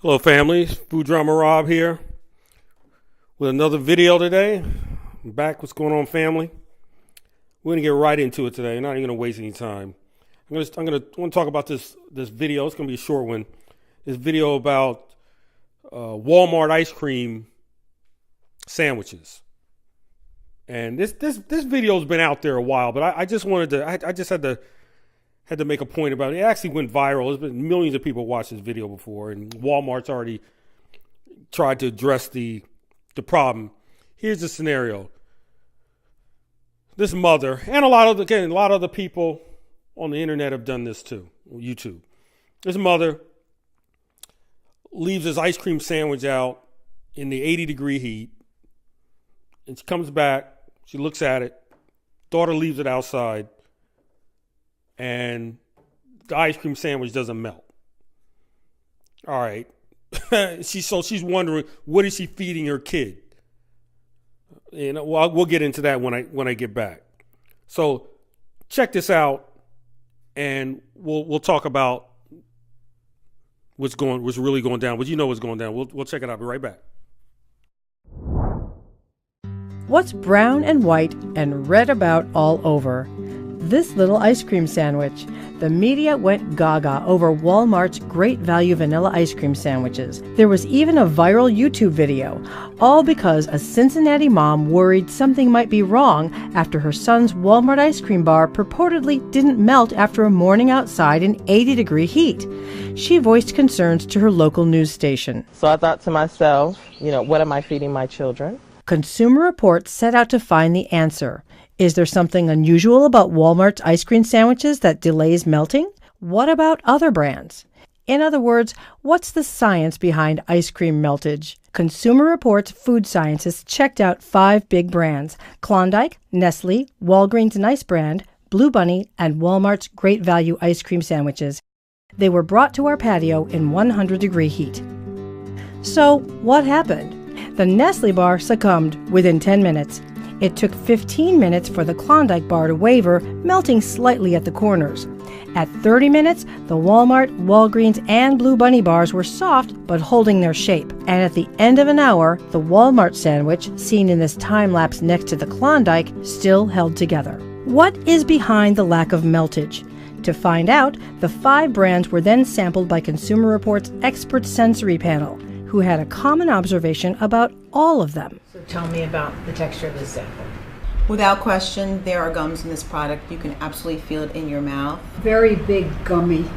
Hello family, Food Drama Rob here with another video today. I'm back. What's going on, family? We're gonna get right into it today. I'm not even gonna waste any time. I want to talk about this video. It's gonna be a short one. This video about Walmart ice cream sandwiches. And this video's been out there a while, but I just wanted to. I just had to make a point about it. It actually went viral. There's been millions of people watched this video before, and Walmart's already tried to address the problem. Here's the scenario. This mother, and a lot of the people on the internet have done this too, YouTube. This mother leaves this ice cream sandwich out in the 80-degree heat, and she comes back, she looks at it, daughter leaves it outside, and the ice cream sandwich doesn't melt. All right. She's wondering, what is she feeding her kid? And we'll get into that when I get back. So check this out, and we'll talk about what's really going down. But you know what's going down. We'll check it out. Be right back. What's brown and white and read about all over? This little ice cream sandwich. The media went gaga over Walmart's Great Value vanilla ice cream sandwiches. There was even a viral YouTube video, all because a Cincinnati mom worried something might be wrong after her son's Walmart ice cream bar purportedly didn't melt after a morning outside in 80-degree heat. She voiced concerns to her local news station. So I thought to myself, what am I feeding my children? Consumer Reports set out to find the answer. Is there something unusual about Walmart's ice cream sandwiches that delays melting? What about other brands? In other words, what's the science behind ice cream meltage? Consumer Reports food scientists checked out 5 big brands: Klondike, Nestle, Walgreens Nice Brand, Blue Bunny, and Walmart's Great Value ice cream sandwiches. They were brought to our patio in 100-degree heat. So, what happened? The Nestle bar succumbed within 10 minutes. It took 15 minutes for the Klondike bar to waver, melting slightly at the corners. At 30 minutes, the Walmart, Walgreens, and Blue Bunny bars were soft but holding their shape. And at the end of an hour, the Walmart sandwich, seen in this time-lapse next to the Klondike, still held together. What is behind the lack of meltage? To find out, the 5 brands were then sampled by Consumer Reports' expert sensory panel, who had a common observation about all of them. So tell me about the texture of this sample. Without question, there are gums in this product. You can absolutely feel it in your mouth. Very big, gummy,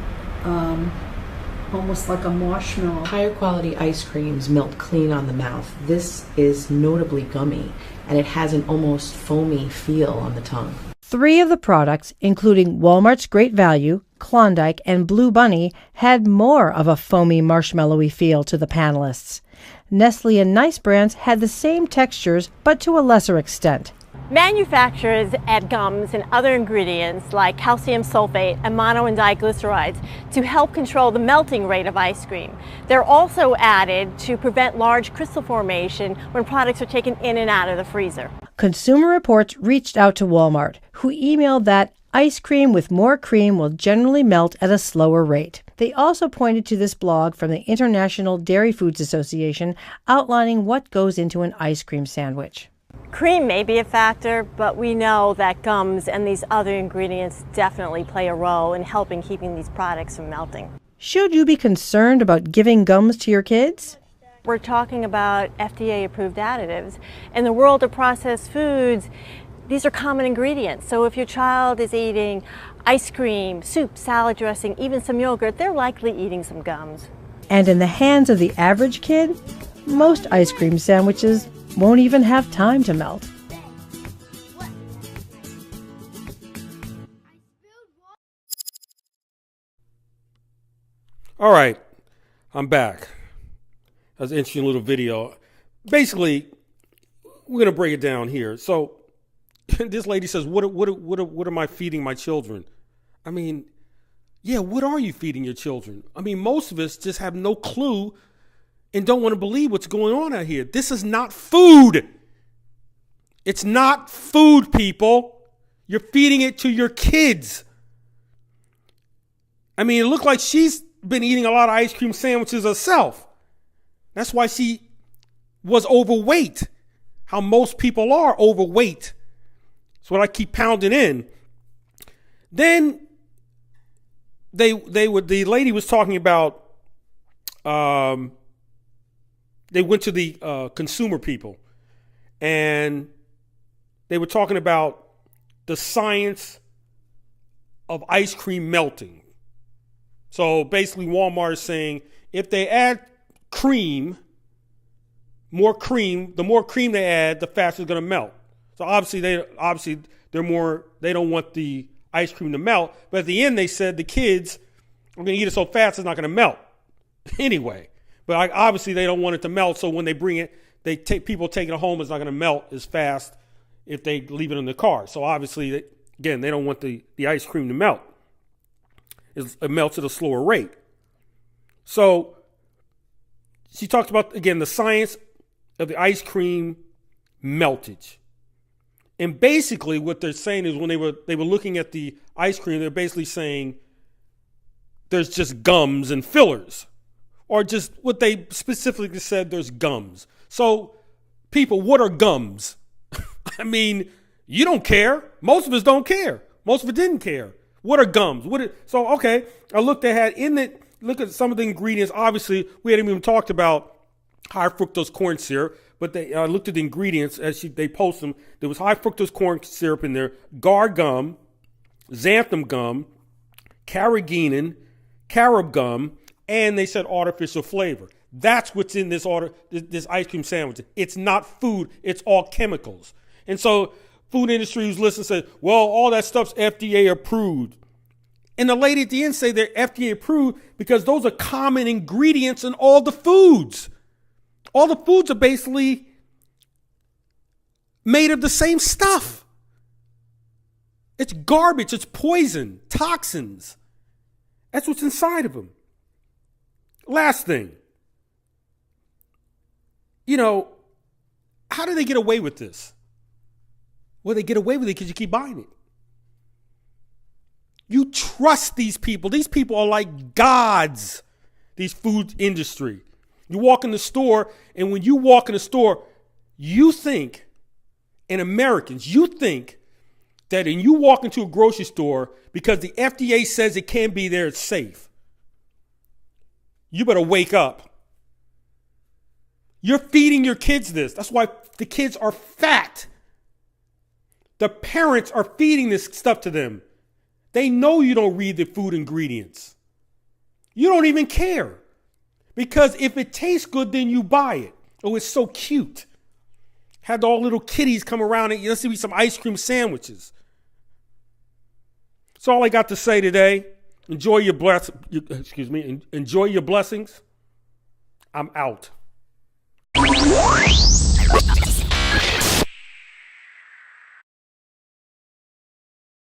almost like a marshmallow. Higher quality ice creams melt clean on the mouth. This is notably gummy, and it has an almost foamy feel on the tongue. 3 of the products, including Walmart's Great Value, Klondike, and Blue Bunny, had more of a foamy, marshmallowy feel to the panelists. Nestle and Nice Brands had the same textures, but to a lesser extent. Manufacturers add gums and other ingredients like calcium sulfate and mono and diglycerides to help control the melting rate of ice cream. They're also added to prevent large crystal formation when products are taken in and out of the freezer. Consumer Reports reached out to Walmart, who emailed that ice cream with more cream will generally melt at a slower rate. They also pointed to this blog from the International Dairy Foods Association outlining what goes into an ice cream sandwich. Cream may be a factor, but we know that gums and these other ingredients definitely play a role in helping keeping these products from melting. Should you be concerned about giving gums to your kids? We're talking about FDA-approved additives. In the world of processed foods, these are common ingredients. So if your child is eating ice cream, soup, salad dressing, even some yogurt, they're likely eating some gums. And in the hands of the average kid, most ice cream sandwiches won't even have time to melt. All right, I'm back. That was an interesting little video. Basically, we're gonna break it down here. So this lady says, what am I feeding my children? I mean, yeah, what are you feeding your children? I mean, most of us just have no clue and don't want to believe what's going on out here. This is not food. It's not food, people. You're feeding it to your kids. I mean, it looked like she's been eating a lot of ice cream sandwiches herself. That's why she was overweight. How most people are overweight. That's what I keep pounding in. Then the lady was talking about, they went to the consumer people, and they were talking about the science of ice cream melting. So basically Walmart is saying if they add cream, more cream, the more cream they add, the faster it's going to melt. So obviously they don't want the ice cream to melt, but at the end they said the kids are going to eat it so fast it's not going to melt anyway. But obviously they don't want it to melt, so when they bring it, people taking it home, it's not going to melt as fast if they leave it in the car. So obviously, again, they don't want the ice cream to melt. It melts at a slower rate. So she talked about, again, the science of the ice cream meltage. And basically what they're saying is when they were looking at the ice cream, they're basically saying there's just gums and fillers. Or just what they specifically said, there's gums. So people, what are gums? I mean, you don't care. Most of us don't care. Most of us didn't care. What are gums? So, okay, I look at some of the ingredients. Obviously, we hadn't even talked about high fructose corn syrup, but I looked at the ingredients as they post them. There was high fructose corn syrup in there, gar gum, xanthan gum, carrageenan, carob gum, and they said artificial flavor. That's what's in this ice cream sandwich. It's not food. It's all chemicals. And so food industry who's listening said, well, all that stuff's FDA approved. And the lady at the end say they're FDA approved because those are common ingredients in all the foods. All the foods are basically made of the same stuff. It's garbage. It's poison, toxins. That's what's inside of them. Last thing. How do they get away with this? Well, they get away with it because you keep buying it. You trust these people. These people are like gods, these food industry. You walk in the store, and when you walk in the store, you think, and Americans, you think that when you walk into a grocery store, because the FDA says it can't be there, it's safe. You better wake up. You're feeding your kids this. That's why the kids are fat. The parents are feeding this stuff to them. They know you don't read the food ingredients. You don't even care. Because if it tastes good, then you buy it. Oh, it's so cute. Had all little kitties come around and let's see some ice cream sandwiches. That's all I got to say today. Enjoy your blessings. I'm out.